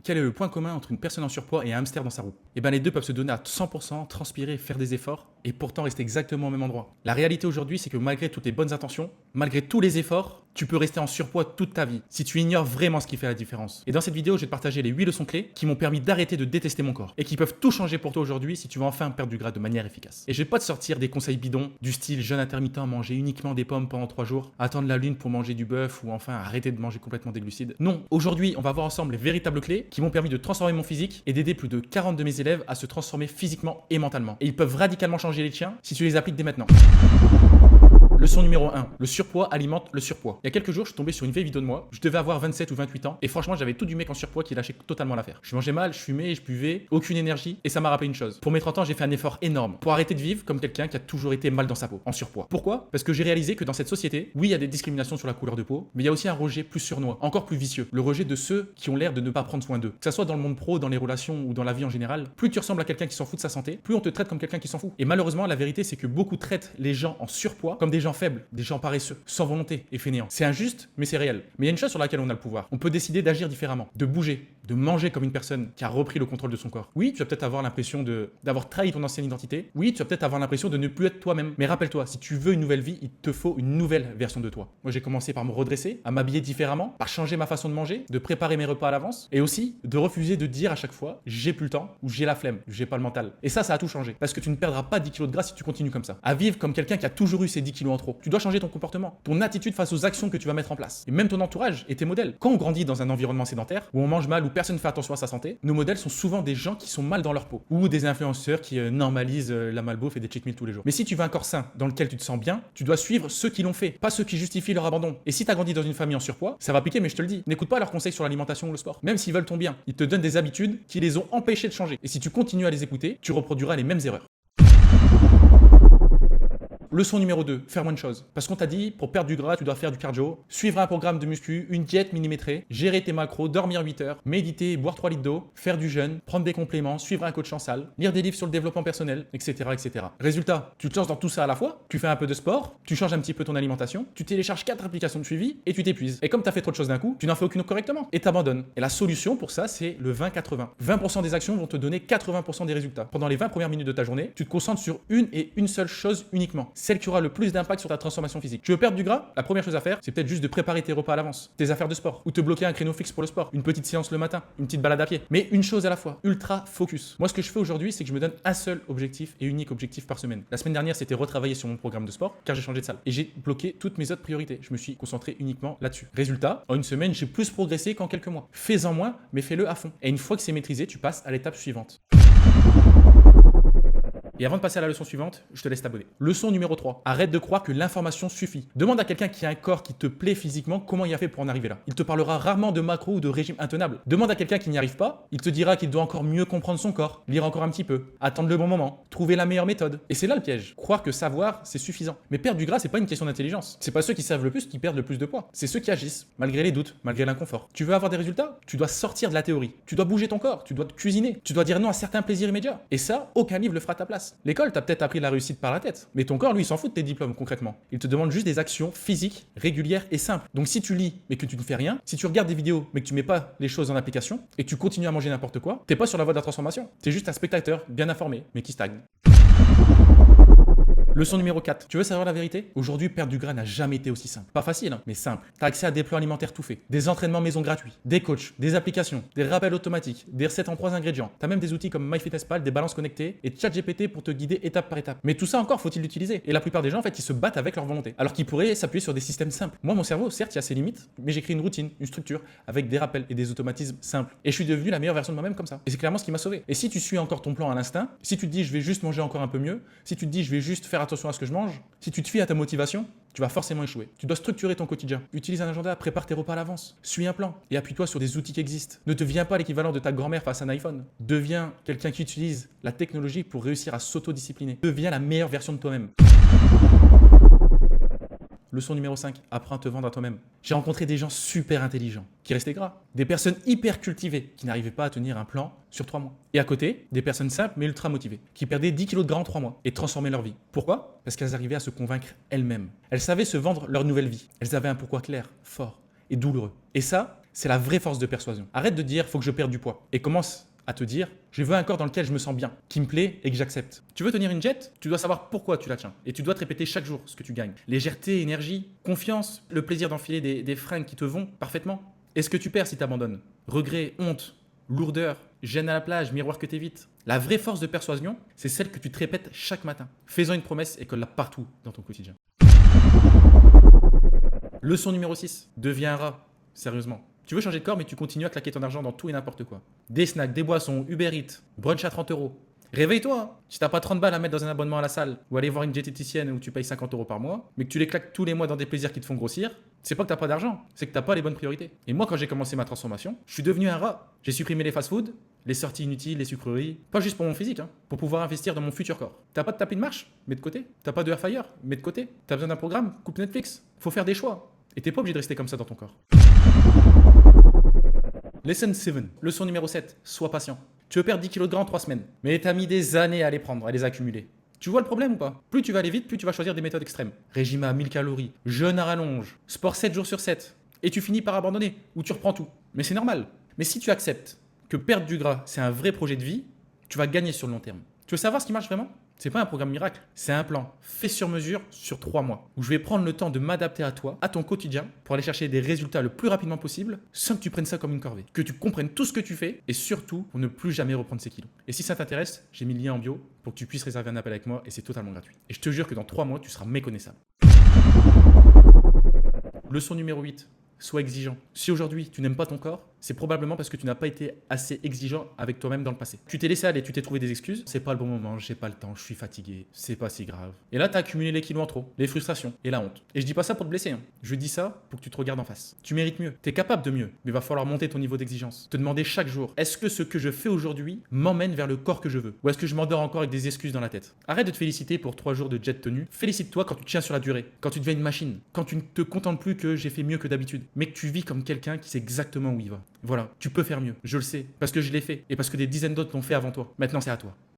quel est le point commun entre une personne en surpoids et un hamster dans sa roue? Eh bien, les deux peuvent se donner à 100%, transpirer, faire des efforts et pourtant rester exactement au même endroit. La réalité aujourd'hui, c'est que malgré toutes les bonnes intentions, malgré tous les efforts, tu peux rester en surpoids toute ta vie si tu ignores vraiment ce qui fait la différence. Et dans cette vidéo, je vais te partager les 8 leçons clés qui m'ont permis d'arrêter de détester mon corps et qui peuvent tout changer pour toi aujourd'hui si tu veux enfin perdre du gras de manière efficace. Et je vais pas te sortir des conseils bidons du style jeûne intermittent, manger uniquement des pommes pendant 3 jours, attendre la lune pour manger du bœuf ou enfin arrêter de manger complètement des glucides. Non, aujourd'hui, on va voir ensemble les véritables clés qui m'ont permis de transformer mon physique et d'aider plus de 40 de mes élèves à se transformer physiquement et mentalement. Et ils peuvent radicalement changer les tiens si tu les appliques dès maintenant. Leçon numéro 1. Le surpoids alimente le surpoids. Il y a quelques jours, je suis tombé sur une vieille vidéo de moi. Je devais avoir 27 ou 28 ans. Et franchement, j'avais tout du mec en surpoids qui lâchait totalement l'affaire. Je mangeais mal, je fumais, je buvais, aucune énergie. Et ça m'a rappelé une chose. Pour mes 30 ans, j'ai fait un effort énorme pour arrêter de vivre comme quelqu'un qui a toujours été mal dans sa peau, en surpoids. Pourquoi? Parce que j'ai réalisé que dans cette société, oui, il y a des discriminations sur la couleur de peau, mais il y a aussi un rejet plus sournois, encore plus vicieux. Le rejet de ceux qui ont l'air de ne pas prendre soin d'eux. Que ça soit dans le monde pro, dans les relations ou dans la vie en général, plus tu ressembles à quelqu'un qui s'en fout de sa santé, plus on te traite comme quelqu'un qui s'en fout. Et malheureusement, la vérité, c'est que beaucoup traitent les gens en surpoids comme des gens faibles, des gens paresseux, sans volonté et fainéants. C'est injuste, mais c'est réel. Mais il y a une chose sur laquelle on a le pouvoir. On peut décider d'agir différemment, de bouger, de manger comme une personne qui a repris le contrôle de son corps. Oui, tu vas peut-être avoir l'impression d'avoir trahi ton ancienne identité. Oui, tu vas peut-être avoir l'impression de ne plus être toi-même. Mais rappelle-toi, si tu veux une nouvelle vie, il te faut une nouvelle version de toi. Moi, j'ai commencé par me redresser, à m'habiller différemment, par changer ma façon de manger, de préparer mes repas à l'avance et aussi de refuser de dire à chaque fois j'ai plus le temps ou j'ai la flemme, j'ai pas le mental. Et ça a tout changé. Parce que tu ne perdras pas 10 kilos de gras si tu continues comme ça. À vivre comme quelqu'un qui a toujours eu ses 10 kilos en trop. Tu dois changer ton comportement, ton attitude face aux actions que tu vas mettre en place. Et même ton entourage et tes modèles. Quand on grandit dans un environnement sédentaire, où on mange mal, où personne ne fait attention à sa santé, nos modèles sont souvent des gens qui sont mal dans leur peau. Ou des influenceurs qui normalisent la malbouffe et des cheat meals tous les jours. Mais si tu veux un corps sain, dans lequel tu te sens bien, tu dois suivre ceux qui l'ont fait, pas ceux qui justifient leur abandon. Et si tu as grandi dans une famille en surpoids, ça va piquer, mais je te le dis, n'écoute pas leurs conseils sur l'alimentation ou le sport. Même s'ils veulent ton bien, ils te donnent des habitudes qui les ont empêchés de changer. Et si tu continues à les écouter, tu reproduiras les mêmes erreurs. Leçon numéro 2, faire moins de choses. Parce qu'on t'a dit, pour perdre du gras, tu dois faire du cardio, suivre un programme de muscu, une diète millimétrée, gérer tes macros, dormir 8 heures, méditer, boire 3 litres d'eau, faire du jeûne, prendre des compléments, suivre un coach en salle, lire des livres sur le développement personnel, etc., etc. Résultat, tu te lances dans tout ça à la fois, tu fais un peu de sport, tu changes un petit peu ton alimentation, tu télécharges 4 applications de suivi et tu t'épuises. Et comme tu as fait trop de choses d'un coup, tu n'en fais aucune correctement et t'abandonnes. Et la solution pour ça, c'est le 20-80. 20% des actions vont te donner 80% des résultats. Pendant les 20 premières minutes de ta journée, tu te concentres sur une et une seule chose uniquement, celle qui aura le plus d'impact sur ta transformation physique. Tu veux perdre du gras? La première chose à faire, c'est peut-être juste de préparer tes repas à l'avance, tes affaires de sport, ou te bloquer un créneau fixe pour le sport, une petite séance le matin, une petite balade à pied. Mais une chose à la fois, ultra focus. Moi, ce que je fais aujourd'hui, c'est que je me donne un seul objectif et unique objectif par semaine. La semaine dernière, c'était retravailler sur mon programme de sport, car j'ai changé de salle. Et j'ai bloqué toutes mes autres priorités. Je me suis concentré uniquement là-dessus. Résultat, en une semaine, j'ai plus progressé qu'en quelques mois. Fais-en moins, mais fais-le à fond. Et une fois que c'est maîtrisé, tu passes à l'étape suivante. Et avant de passer à la leçon suivante, je te laisse t'abonner. Leçon numéro 3. Arrête de croire que l'information suffit. Demande à quelqu'un qui a un corps qui te plaît physiquement comment il a fait pour en arriver là. Il te parlera rarement de macro ou de régime intenable. Demande à quelqu'un qui n'y arrive pas, il te dira qu'il doit encore mieux comprendre son corps, lire encore un petit peu, attendre le bon moment, trouver la meilleure méthode. Et c'est là le piège. Croire que savoir, c'est suffisant. Mais perdre du gras, c'est pas une question d'intelligence. C'est pas ceux qui savent le plus qui perdent le plus de poids. C'est ceux qui agissent, malgré les doutes, malgré l'inconfort. Tu veux avoir des résultats? Tu dois sortir de la théorie. Tu dois bouger ton corps, tu dois te cuisiner, tu dois dire non à certains plaisirs immédiats. Et ça, aucun livre le fera à ta place. L'école t'a peut-être appris la réussite par la tête. Mais ton corps, lui, il s'en fout de tes diplômes concrètement. Il te demande juste des actions physiques, régulières et simples. Donc si tu lis mais que tu ne fais rien, si tu regardes des vidéos mais que tu mets pas les choses en application et que tu continues à manger n'importe quoi, t'es pas sur la voie de la transformation. T'es juste un spectateur bien informé mais qui stagne. Leçon numéro 4. Tu veux savoir la vérité? Aujourd'hui, perdre du gras n'a jamais été aussi simple. Pas facile, mais simple. Tu as accès à des plans alimentaires tout faits, des entraînements maison gratuits, des coachs, des applications, des rappels automatiques, des recettes en 3 ingrédients. Tu as même des outils comme MyFitnessPal, des balances connectées et ChatGPT pour te guider étape par étape. Mais tout ça encore, faut-il l'utiliser? Et la plupart des gens, en fait, ils se battent avec leur volonté. Alors qu'ils pourraient s'appuyer sur des systèmes simples. Moi, mon cerveau, certes, il y a ses limites, mais j'ai créé une routine, une structure, avec des rappels et des automatismes simples. Et je suis devenu la meilleure version de moi-même comme ça. Et c'est clairement ce qui m'a sauvé. Et si tu suis encore ton plan à l'instinct, si tu te dis je vais juste manger encore un peu mieux, si tu te dis je vais juste faire attention à ce que je mange, si tu te fies à ta motivation, tu vas forcément échouer. Tu dois structurer ton quotidien. Utilise un agenda, prépare tes repas à l'avance. Suis un plan et appuie-toi sur des outils qui existent. Ne deviens pas l'équivalent de ta grand-mère face à un iPhone. Deviens quelqu'un qui utilise la technologie pour réussir à s'autodiscipliner. Deviens la meilleure version de toi-même. Leçon numéro 5, apprends à te vendre à toi-même. J'ai rencontré des gens super intelligents qui restaient gras. Des personnes hyper cultivées qui n'arrivaient pas à tenir un plan sur 3 mois. Et à côté, des personnes simples mais ultra motivées qui perdaient 10 kilos de gras en 3 mois et transformaient leur vie. Pourquoi? Parce qu'elles arrivaient à se convaincre elles-mêmes. Elles savaient se vendre leur nouvelle vie. Elles avaient un pourquoi clair, fort et douloureux. Et ça, C'est la vraie force de persuasion. Arrête de dire faut que je perde du poids et commence à te dire je veux un corps dans lequel je me sens bien, qui me plaît et que j'accepte. Tu veux tenir une jet? Tu dois savoir pourquoi tu la tiens et tu dois te répéter chaque jour ce que tu gagnes. Légèreté, énergie, confiance, le plaisir d'enfiler des fringues qui te vont parfaitement. Est-ce que tu perds si tu abandonnes? Regret, honte, lourdeur, gêne à la plage, miroir que t'évites. La vraie force de persuasion, c'est celle que tu te répètes chaque matin. Fais-en une promesse et colle-la partout dans ton quotidien. Leçon numéro 6. Deviens un rat. Sérieusement. Tu veux changer de corps, mais tu continues à claquer ton argent dans tout et n'importe quoi. Des snacks, des boissons, Uber Eats, brunch à 30 euros. Réveille-toi, hein. Si t'as pas 30 balles à mettre dans un abonnement à la salle ou aller voir une diététicienne où tu payes 50 euros par mois, mais que tu les claques tous les mois dans des plaisirs qui te font grossir, c'est pas que t'as pas d'argent, c'est que t'as pas les bonnes priorités. Et moi, quand j'ai commencé ma transformation, je suis devenu un rat. J'ai supprimé les fast-foods, les sorties inutiles, les sucreries, pas juste pour mon physique, hein, pour pouvoir investir dans mon futur corps. T'as pas de tapis de marche? Mets de côté. T'as pas de air fryer? Mets de côté. T'as besoin d'un programme? Coupe Netflix. Faut faire des choix. Et t'es pas obligé de rester comme ça dans ton corps. Lesson 7, leçon numéro 7, sois patient. Tu veux perdre 10 kilos de gras en 3 semaines, mais t'as mis des années à les prendre, à les accumuler. Tu vois le problème ou pas? Plus tu vas aller vite, plus tu vas choisir des méthodes extrêmes. Régime à 1000 calories, jeûne à rallonge, sport 7 jours sur 7. Et tu finis par abandonner, ou tu reprends tout. Mais c'est normal. Mais si tu acceptes que perdre du gras, c'est un vrai projet de vie, tu vas gagner sur le long terme. Tu veux savoir ce qui marche vraiment? C'est pas un programme miracle, c'est un plan fait sur mesure sur 3 mois où je vais prendre le temps de m'adapter à toi, à ton quotidien pour aller chercher des résultats le plus rapidement possible sans que tu prennes ça comme une corvée. Que tu comprennes tout ce que tu fais et surtout pour ne plus jamais reprendre ces kilos. Et si ça t'intéresse, j'ai mis le lien en bio pour que tu puisses réserver un appel avec moi et c'est totalement gratuit. Et je te jure que dans 3 mois, tu seras méconnaissable. Leçon numéro 8. Sois exigeant. Si aujourd'hui tu n'aimes pas ton corps, c'est probablement parce que tu n'as pas été assez exigeant avec toi-même dans le passé. Tu t'es laissé aller, tu t'es trouvé des excuses. C'est pas le bon moment, j'ai pas le temps, je suis fatigué, c'est pas si grave. Et là, tu as accumulé les kilos en trop, les frustrations et la honte. Et je dis pas ça pour te blesser, hein. Je dis ça pour que tu te regardes en face. Tu mérites mieux, tu es capable de mieux, mais il va falloir monter ton niveau d'exigence. Te demander chaque jour, est-ce que ce que je fais aujourd'hui m'emmène vers le corps que je veux? Ou est-ce que je m'endors encore avec des excuses dans la tête? Arrête de te féliciter pour 3 jours de jet tenue. Félicite-toi quand tu tiens sur la durée, quand tu deviens une machine, quand tu ne te contentes plus que j'ai fait mieux que d'habitude, mais que tu vis comme quelqu'un qui sait exactement où il va. Voilà, tu peux faire mieux, je le sais, parce que je l'ai fait et parce que des dizaines d'autres l'ont fait avant toi. Maintenant, c'est à toi.